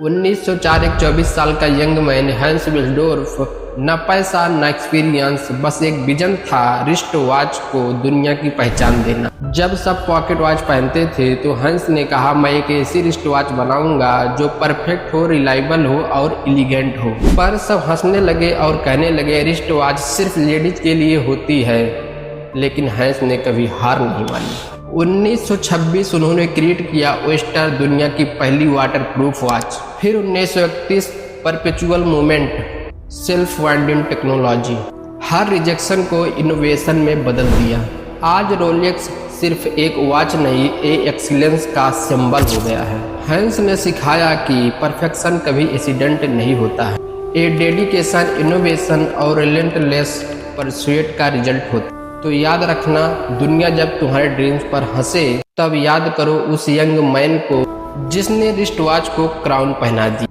1904 एक 24 साल का यंग मैन हैंस विल्सडोर्फ, न पैसा न एक्सपीरियंस, बस एक विजन था रिस्ट वॉच को दुनिया की पहचान देना। जब सब पॉकेट वॉच पहनते थे तो हैंस ने कहा, मैं एक ऐसी रिस्ट वॉच बनाऊंगा जो परफेक्ट हो, रिलायबल हो और एलिगेंट हो। पर सब हंसने लगे और कहने लगे, रिस्ट वॉच सिर्फ लेडीज के लिए होती है। लेकिन हैंस ने कभी हार नहीं मानी। 1926 उन्होंने क्रिएट किया ओस्टर, दुनिया की पहली वाटरप्रूफ वॉच। फिर 1931 perpetual movement, self winding technology, हर रिजेक्शन को इनोवेशन में बदल दिया। आज रोलेक्स सिर्फ एक वॉच नहीं, एक एक्सीलेंस का सिंबल हो गया है। हैंस ने सिखाया कि परफेक्शन कभी एक्सीडेंट नहीं होता है, ये डेडिकेशन, इनोवेशन और रिलेंटलेस परस्यूट का रिजल्ट होता है। तो याद रखना, दुनिया जब तुम्हारे ड्रीम्स पर हंसे तब याद करो उस यंग मैन को जिसने रिस्ट वॉच को क्राउन पहना दी।